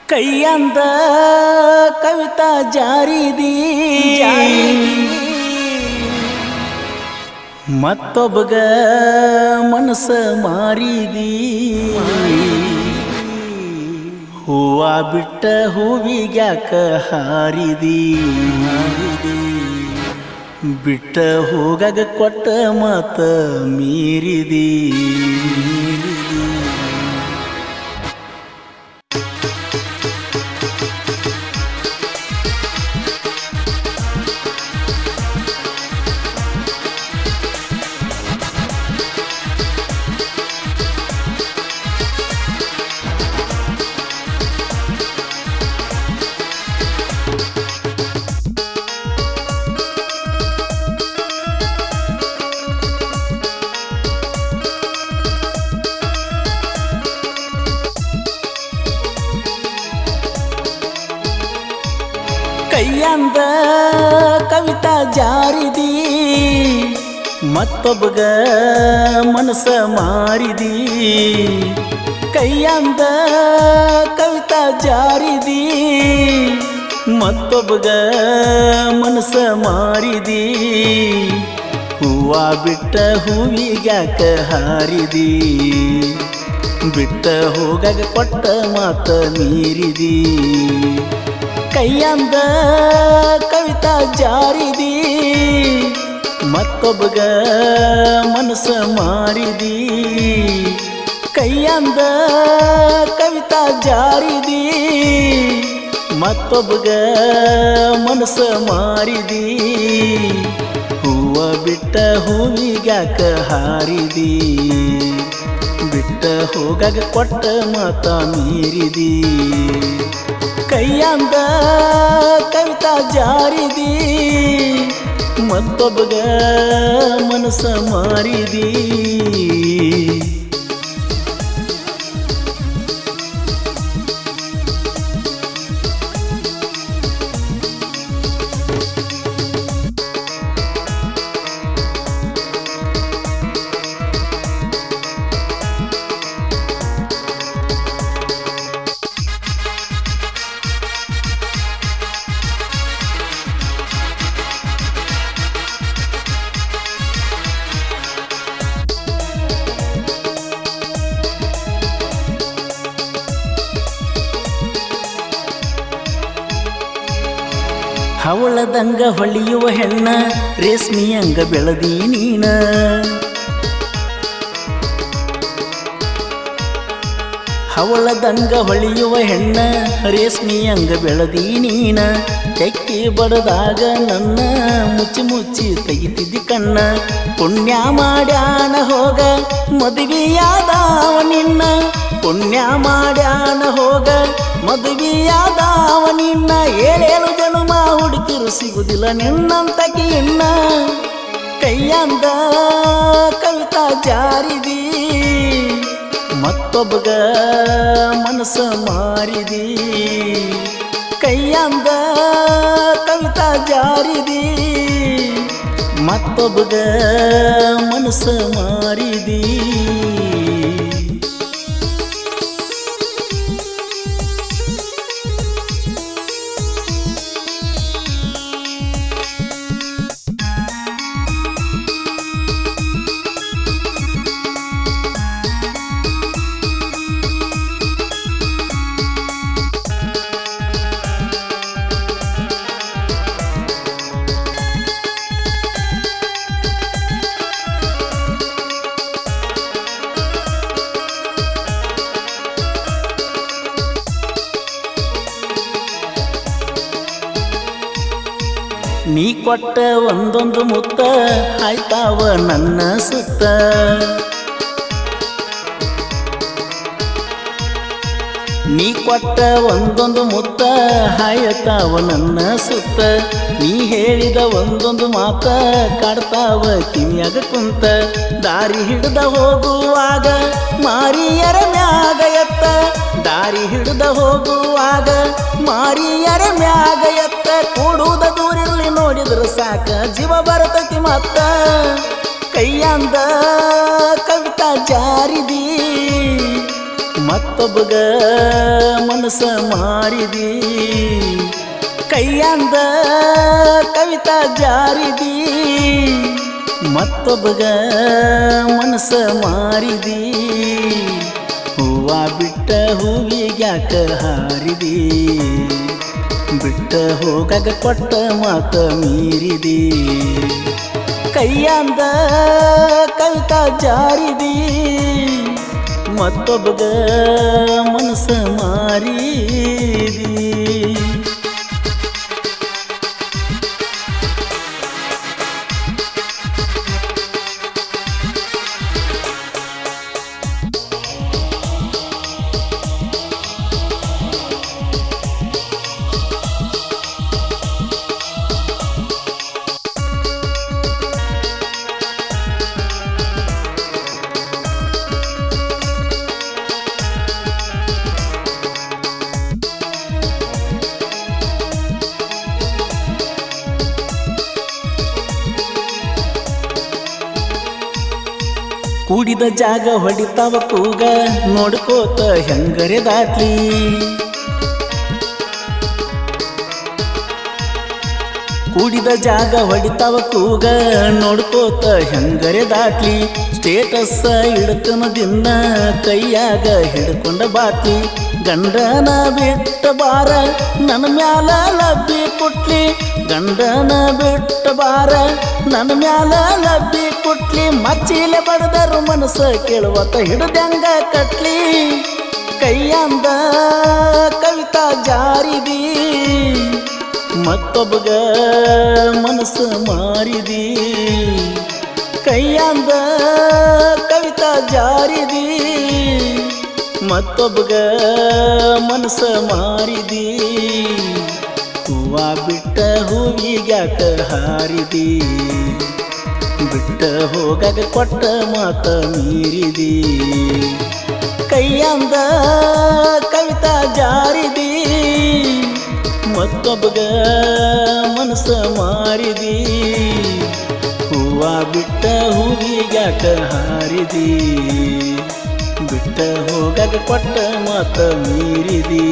ಕೈಯಂದ ಕವಿತಾ ಜಾರಿದಿ ಮತ್ತೊಬ್ಬಗ ಮನಸ ಮಾರಿದಿ ಹೂವ ಬಿಟ್ಟ ಹೂವಿಗ್ಯಾಕ ಹಾರಿದಿ ಬಿಟ್ಟ ಹೋಗಾಗ ಕೊಟ್ಟ ಮತ ಮೀರಿದಿ ಕೈಯಂದ ಕವಿತಾ ಜಾರಿದಿ ಮತ್ತೊಬ್ಬಗ ಮನಸ ಮಾರಿದಿ ಕೈಯಂದ ಕವಿತಾ ಜಾರಿದಿ ಮತ್ತೊಬ್ಬಗ ಮನಸ ಮಾರಿದಿ ಹೂವ ಬಿಟ್ಟ ಹೂವಿಗ್ಯಾಕ ಹಾರಿದಿ ಬಿಟ್ಟ ಹೋಗಾಗ ಕೊಟ್ಟ ಮಾತ ಮೀರಿದಿ ಕೈಯಂದ ಕವಿತಾ ಜಾರಿದಿ ಮತ್ತೊಬ್ಬಗ ಮನಸ ಮಾರಿದಿ ಕೈಯಂದ ಕವಿತಾ ಜಾರಿದಿ ಮತ್ತೊಬ್ಬಗ ಮನಸ ಮಾರಿದಿ ಹೂವ ಬಿಟ್ಟ ಹೂವಿಗ್ಯಾಕ ಹಾರಿದಿ ಬಿಟ್ಟ ಹೋಗಾಗ ಕೊಟ್ಟ ಮಾತ ಮೀರಿದಿ ಕೈಯಂದ ಕವಿತಾ ಜಾರಿದಿ ಮತ್ತೊಬ್ಬಗ ಮನಸ ಮಾರಿದಿ ಹವಳದಂಗ ಹೊಳೆಯುವ ಹೆಣ್ಣ ರೇಷ್ಮಿಯಂಗ ಬೆಳದಿ ನೀನ ಹವಳದಂಗ ಹೊಳೆಯುವ ಹೆಣ್ಣ ರೇಷ್ಮಿಯಂಗ ಬೆಳದಿ ನೀನ ತೆಕ್ಕಿ ಬಡದಾಗ ನನ್ನ ಮುಚ್ಚಿ ಮುಚ್ಚಿ ತೆಗಿತಿದ್ದಿ ಕಣ್ಣ ಪುಣ್ಯ ಮಾಡ್ಯಾನ ಹೋಗ ಮದುವೆಯಾದವ ನಿನ್ನ ಪುಣ್ಯ ಮಾಡ್ಯಾನ ಹೋಗ ಮದುವೆಯಾದವ ನಿನ್ನ ಏಳೇಳು ಜನ್ಮ ಹುಡುಕಿರು ಸಿಗುದಿಲ್ಲ ನಿನ್ನಂತಕಿ ಇನ್ನ ಕೈಯಂದ ಕವಿತಾ ಜಾರಿದಿ ಮತ್ತೊಬ್ಬಗ ಮನಸ ಮಾರಿದಿ ಕೈಯಂದ ಕವಿತಾ ಜಾರಿದಿ ಮತ್ತೊಬ್ಬಗ ಮನಸ ಮಾರಿದಿ ನೀ ಕೊಟ್ಟ ಒಂದೊಂದು ಮುತ್ತ ಆಯ್ತಾವ ನನ್ನ ಸುತ್ತ ನೀ ಕೊಟ್ಟ ಒಂದೊಂದು ಮುತ್ತ ಹಾಯತಾವ ನನ್ನ ಸುತ್ತ ನೀ ಹೇಳಿದ ಒಂದೊಂದು ಮಾತ ಕಾಡ್ತಾವ ಕಿವಿಯಾಗ ಕುಂತ ದಾರಿ ಹಿಡ್ದ ಹೋಗುವಾಗ ಮಾರಿಯರ ಮ್ಯಾಗ ಎತ್ತ ದಾರಿ ಹಿಡ್ದ ಹೋಗುವಾಗ ಮಾರಿಯರ ಮ್ಯಾಗ ಎತ್ತ ಕೂಡುವುದ ದೂರಿರ್ಲಿ ನೋಡಿದ್ರ ಸಾಕ ಜೀವ ಬರತೈತಿ ಮತ್ತ ಕೈಯಂದ ಕವಿತಾ ಜಾರಿದಿ ಮತ್ತೊಬ್ಬಗ ಮನಸ್ಸ ಮಾರಿದಿ ಕೈಯಾಂದ ಕವಿತಾ ಜಾರಿದಿ ಮತ್ತೊಬ್ಬಗ ಮನಸ್ಸ ಮಾರಿದಿ ಹೂವ ಬಿಟ್ಟ ಹೂವಿಗ್ಯಾಕ ಹಾರಿದಿ ಬಿಟ್ಟ ಹೋಗಾಗ ಕೊಟ್ಟ ಮಾತ ಮೀರಿದಿ ಕೈಯಾಂದ ಕವಿತಾ ಜಾರಿದಿ ಮತ್ತೊಬ್ಬಗ ಮನಸ್ಸ ಮಾರಿದಿ ಕೂಡಿದ ಜಾಗ ಹೊಡಿತಾವ ಕೂಗ ನೋಡ್ಕೋತ ಹೆಂಗರೆ ದಾಟ್ಲಿ ಕೂಡಿದ ಜಾಗ ಹೊಡಿತಾವ ಕೂಗ ನೋಡ್ಕೋತ ಹೆಂಗರೆ ದಾಟ್ಲಿ ಸ್ಟೇಟಸ್ ಹಿಡ್ಕನ ದಿನ ಕೈಯಾಗ ಹಿಡ್ಕೊಂಡ ಬಾಟ್ಲಿ ಗಂಡನ ಬಿಟ್ಟ ಬಾರ ನನ್ನ ಮ್ಯಾಲ ಲಬ್ಬಿ ಕೊಟ್ಲಿ ಗಂಡನ ಬಿಟ್ಟ ಬಾರ ನನ್ನ ಮ್ಯಾಲ ಲಬ್ಬಿ ಕೊಟ್ಲಿ ಮಚ್ಚಿಲೆ ಬಡದರು ಮನಸ್ಸ ಕೇಳುವತ್ತ ಹಿಡ್ದಂಗ ಕಟ್ಲಿ ಕೈಯಾಂದ ಕವಿತಾ ಜಾರಿದಿ ಮತ್ತೊಬ್ಬಗ ಮನಸ್ಸ ಮಾರಿದಿ ಕೈಯಾಂದ ಕವಿತಾ ಜಾರಿದಿ ಮತ್ತೊಬ್ಬಗ ಮನಸ್ಸ ಮಾರಿದಿ ಹೂವ ಬಿಟ್ಟ ಹೂವಿಗ್ಯಾಕ ಹಾರಿದಿ ಬಿಟ್ಟ ಹೋಗಾಗ ಕೊಟ್ಟ ಮಾತ ಮೀರಿದಿ ಕೈಯಾಂದ ಕವಿತಾ ಜಾರಿದಿ ಮತ್ತೊಬ್ಬಗ ಮನಸ್ಸ ಮಾರಿದಿ ಹೂವ ಬಿಟ್ಟ ಹೂವಿಗ್ಯಾಕ ಹಾರಿದಿ ಬಿಟ್ಟ ಹೋಗಾಗ ಕೊಟ್ಟ ಮಾತ ಮೀರಿದಿ